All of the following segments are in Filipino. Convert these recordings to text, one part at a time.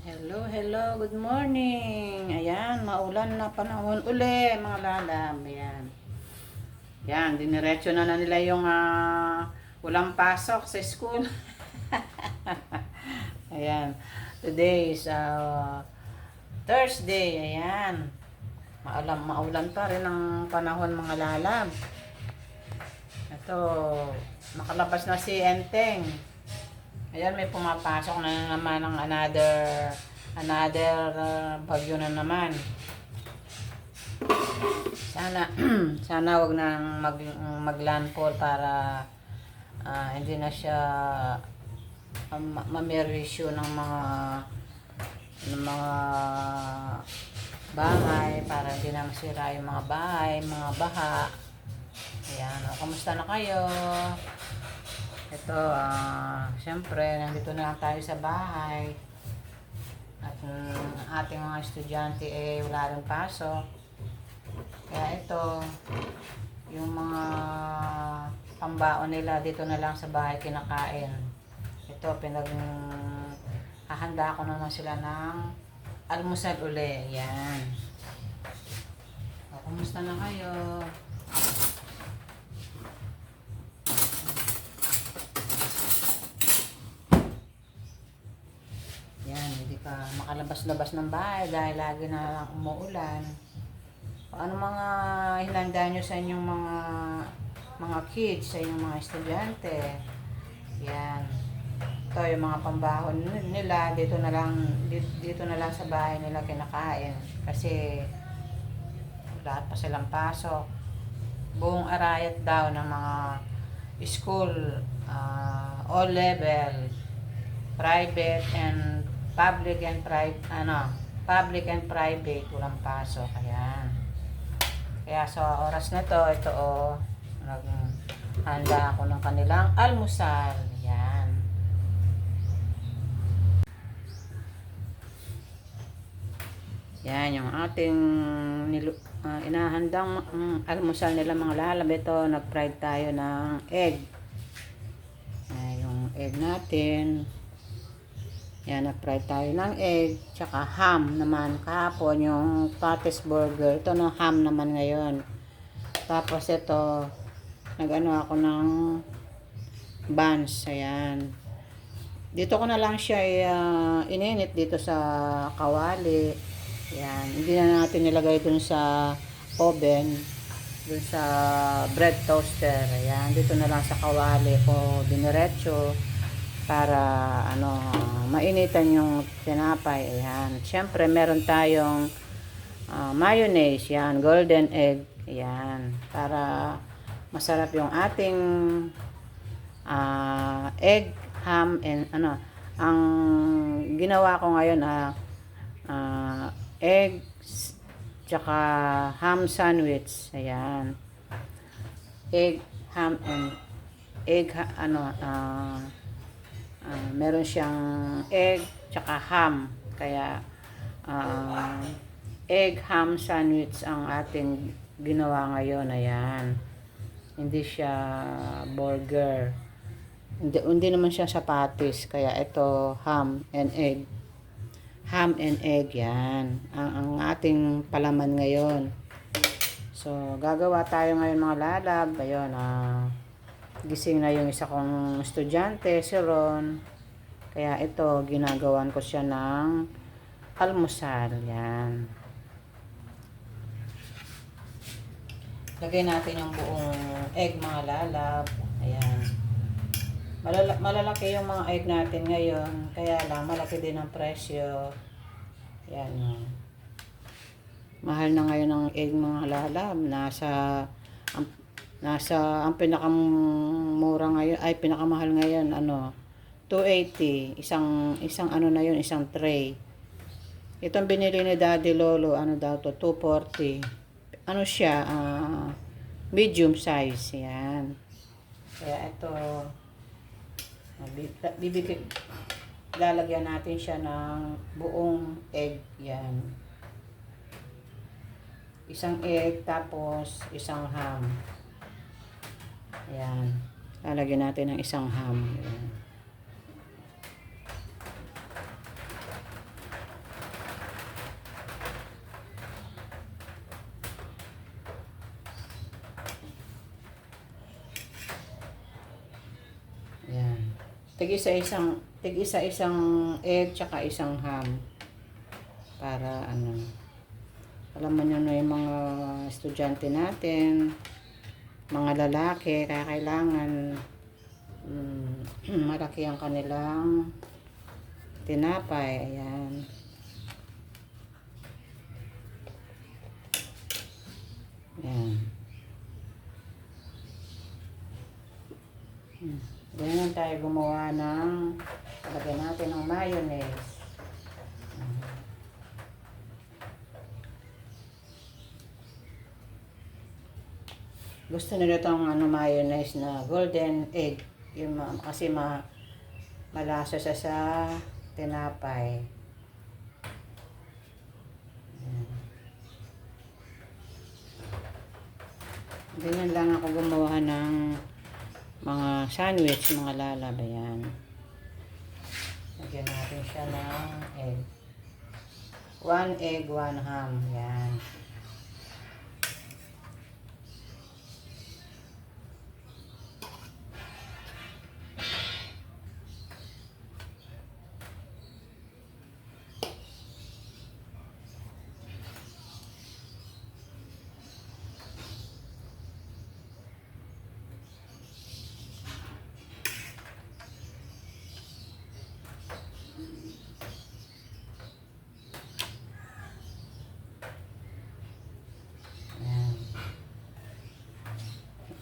Hello, hello, good morning. Ayan, maulan na panahon uli, mga lalab. Ayan. Yan, diniretso na nila yung walang pasok sa school. Ayan. Today is Thursday. Ayan. Maulan pa rin ang panahon, mga lalab. Ito, nakalabas na si Enteng. Ayan, may pumapasok na naman ng another bagyo na naman. Sana wag nang maglandfall para hindi na siya mamerisyo ng mga bahay, para hindi na masira yung mga bahay, mga baha. Ayan, kamusta na kayo? Ito, siyempre, nandito na lang tayo sa bahay. At ating mga estudyante wala rin pasok. Kaya ito, yung mga pambaon nila dito na lang sa bahay kinakain. Ito, hahanda ko naman sila ng almusal uli. Yan. Kumusta na kayo? Yan, hindi ka makalabas-labas ng bahay dahil lagi na lang umuulan. Ano mga hinanda nyo sa inyong mga kids, sa inyong mga estudyante? Yan. Ito yung mga pambahon nila, dito na lang sa bahay nila kinakain. Kasi lahat pa silang pasok. Buong arayat daw ng mga school, all level, private and public and private, walang pasok. Ayan. Kaya sa oras na to, ito naghanda ako ng kanilang almusal. Ayan. Yan yung ating inahandang almusal nila, mga lalab. Ito, nag-fried tayo ng egg. Yung egg natin. Yan, nag-fry tayo ng egg, tsaka ham naman. Kahapon yung Patty's Burger. Ito na ham naman ngayon. Tapos ito, nag-ano ako ng buns. Ayan. Dito ko na lang siya ininit dito sa kawali. Ayan. Hindi na natin nilagay dun sa oven, dun sa bread toaster. Ayan. Dito na lang sa kawali ko diniretso para mainitan yung tinapay. Ayan. Siyempre, meron tayong mayonnaise. Yan, golden egg. Ayan. Para masarap yung ating egg, ham, and ang ginawa ko ngayon egg tsaka ham sandwich. Ayan. Egg, ham, and meron siyang egg tsaka ham, kaya egg ham sandwich ang ating ginawa ngayon. Ayan, hindi siya burger, hindi naman siya sapatis, kaya ito ham and egg. Yan ang ating palaman ngayon. So gagawa tayo ngayon, mga lalab. Ayun, gising na yung isa kong estudyante, si Ron. Kaya ito, ginagawan ko siya ng almusal. Yan. Lagay natin yung buong egg, mga lalab. Ayan. Malalaki yung mga egg natin ngayon. Kaya lang, malaki din ang presyo. Yan. Mahal na ngayon ang egg, mga lalab. Ang pinakamura ngayon, ay pinakamahal ngayon, 280. Isang na yun, isang tray. Itong binili ni Daddy Lolo, daw to, 240. Siya, medium size. Yan. Kaya ito, lalagyan natin siya ng buong egg. Yan. Isang egg, tapos isang ham. Ayan. Lalagyan natin ng isang ham. Ayan. tig-isa-isang egg tsaka isang ham. Para ano, alam mo nyo na yung mga estudyante natin, mga lalaki, kaya kailangan malaki ang kanilang tinapay. Ayan. Ayan. Ganyan tayo gumawa ng, lagyan natin ng mayonnaise. Gusto nila itong mayonnaise na golden egg. Yung, kasi malasa siya sa tinapay. Ganyan lang ako gumawa ng mga sandwich, mga lalab. Ayan. Lagyan natin siya ng egg. 1 egg, 1 ham. Ayan.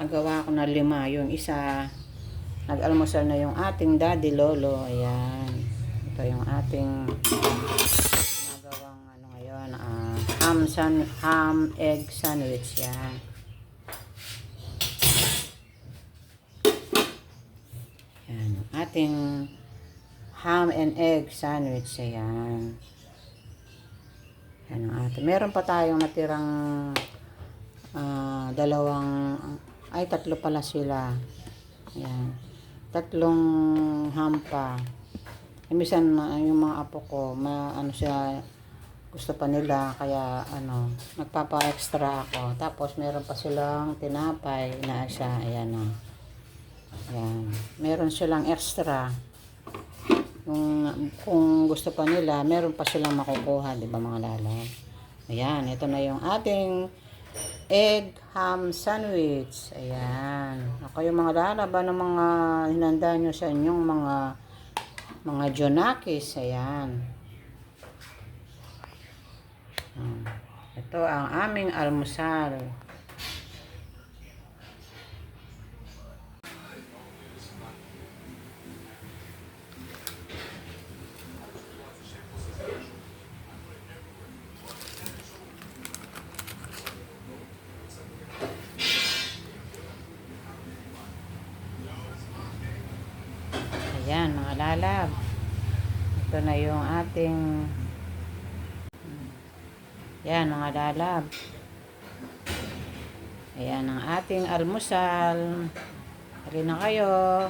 Nagawa ko na 5. Yung isa, nag-almusal na yung ating daddy lolo. Ayan. Ito yung ating nagawang ngayon. Ham egg sandwich. Yan. Yan. Yung ating ham and egg sandwich. Ayan. Yan ang ating. Meron pa tayong natirang tatlo pala sila. Ayan. 3 hampa. Minsan yung mga apo ko, gusto pa nila, kaya nagpapa-extra ako. Tapos meron pa silang tinapay na isa. Ayan o. Ayan. Meron silang extra. Kung gusto pa nila, meron pa silang makukuha, di ba mga lalay? Ayan. Ito na yung ating egg ham sandwich. Ayan. Ako yung mga lalaba ng mga hinanda nyo sa inyong mga Jonakis. Ayan. Ito ang aming almusal. Ayan mga lalab. Ito na yung ating yan mga lalab. Ayan ang ating almusal. Halina kayo.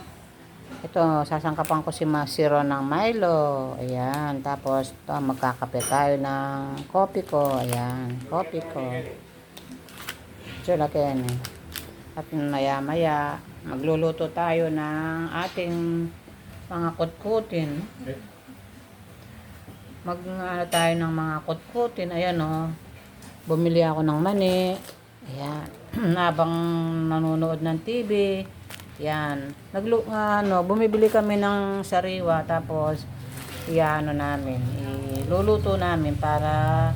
Ito, sasangkapan ko si Masiro ng Milo. Ayan. Tapos, ito, magkakape tayo ng coffee ko. Ayan. Coffee ko. Chulaken. At maya-maya, magluluto tayo ng ating mga kutkutin. Tayo ng mga kutkutin. Ayan o. Bumili ako ng mani. Ayan. Habang nanonood ng TV. Ayan. Bumibili kami ng sariwa. Tapos, iluluto namin para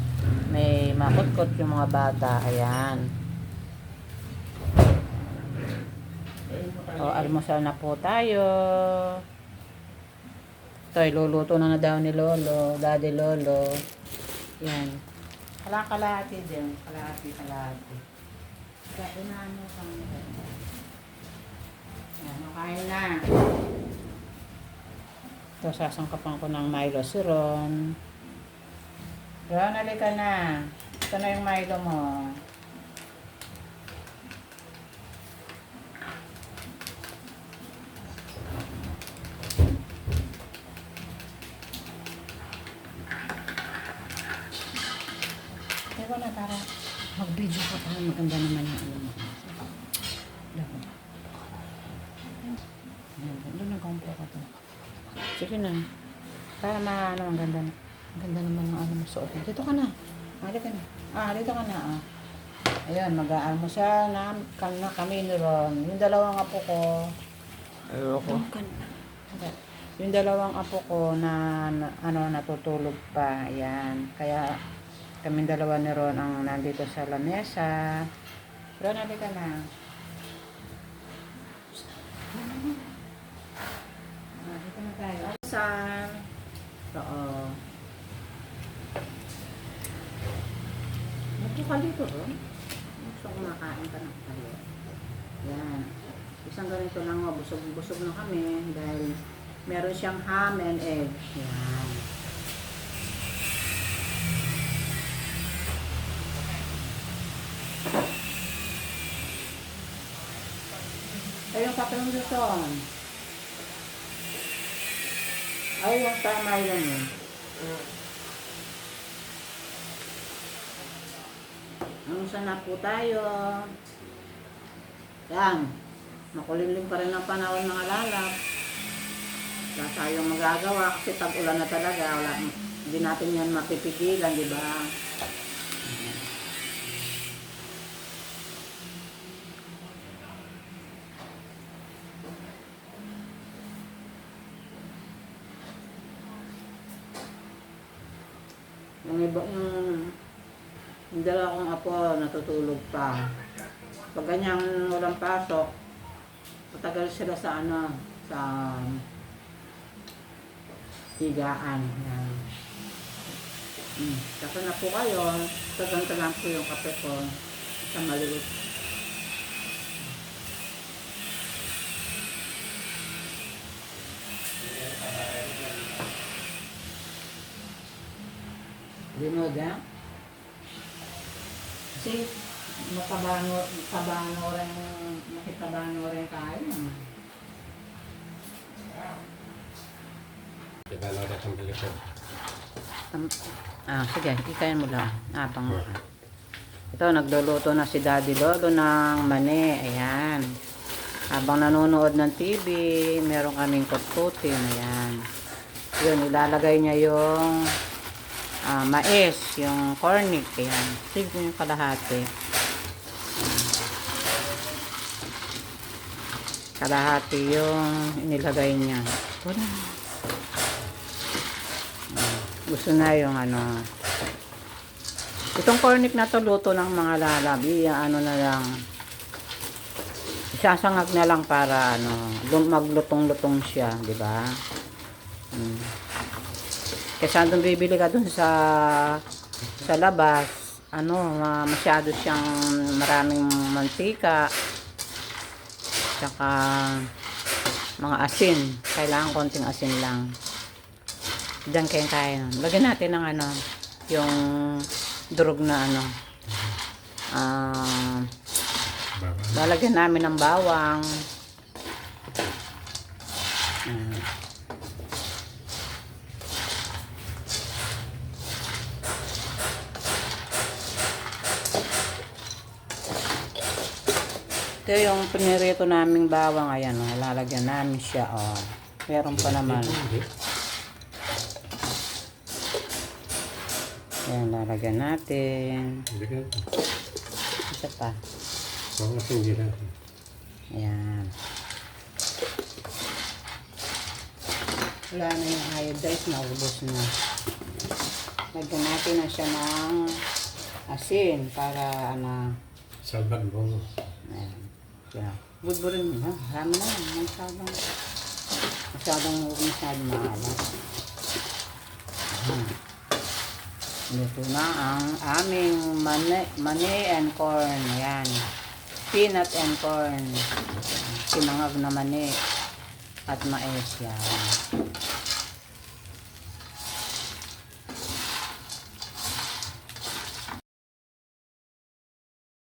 may makutkot yung mga bata. Ayan. O, almusal na po tayo. Ito, iluluto na daw ni Lolo, Daddy Lolo. Yan. Kalahati din. Kalahati. Kaya na kami. Yan, kain na. Ito, sasangkapan ko ng Milo si Ron. Ron, halika na. Ito na yung Milo mo. Ewan na, para mag-video ko para maganda naman yung alam mo. Doon nagkampo ka to. Sige na. Para ano, ang ganda. Ang ganda naman ng ano mo suot. Dito ka na. Halika na. Dito ka na. Ayun, mag-aano mo siya na kami ni Ron. Yung dalawang apo ko. Ayoko. Yung dalawang apo ko na natutulog pa. Ayan. Kaya kami dalawa ni Ron ang nandito sa lamesa. Ron, halika na. Dito na tayo. Asan? Oo. Ito ka dito, Ron. Gusto ko makain ka ng tayo. Yan. Isang ganito lang, busog-busog na kami dahil meron siyang ham and egg. Yan. Ayun, kapatang luton. Ay, yung tama yun eh. Saan na po tayo? Yan. Makulimlim pa rin ang panahon ng alalap. Wala tayong magagawa kasi tag-ulan na talaga. Hindi natin yan mapipigilan, di ba? Yung iba, yung dalawa kong apo natutulog pa. Pag ganyang walang pasok, matagal sila sa sa higaan. Saka na po kayo, taganta lang po yung kape ko sa maliit. Linod, ha? Kasi makabango rin kayo. Sige, ikain mo lang. Ito, nagluluto na si Daddy Lolo ng mani. Ayan. Habang nanonood ng TV, meron kaming kutkutin. Ayan. Yun, ilalagay niya yung mais, yung cornic. Ayan. Sige yung kalahati. Kalahati yung inilagay niya. Wala. Gusto na yung itong cornic na to, luto ng mga lalabi. Na lang. Isasangag na lang para maglutong-lutong siya, di ba? Kasi andun bibili ka dun sa labas, masyado siyang maraming mantika, tsaka mga asin. Kailangan konting asin lang. Diyan kayo kaya. Lagyan natin ng yung durog na lalagyan namin ng bawang. Ito yung pinirito naming bawang. Ayan, lalagyan namin siya. Meron pa naman. Ayan, lalagyan natin. Isa pa. Ayan. Wala na yung iodized, naubos na. Lagyan natin na siya ng asin para salbag mo. Ayan. Kaya, budburin mo. Marami na. Masyadong maalat. Ito na ang aming mani and corn. Ayan. Peanut and corn. Sinangag na mani at mais. Yan.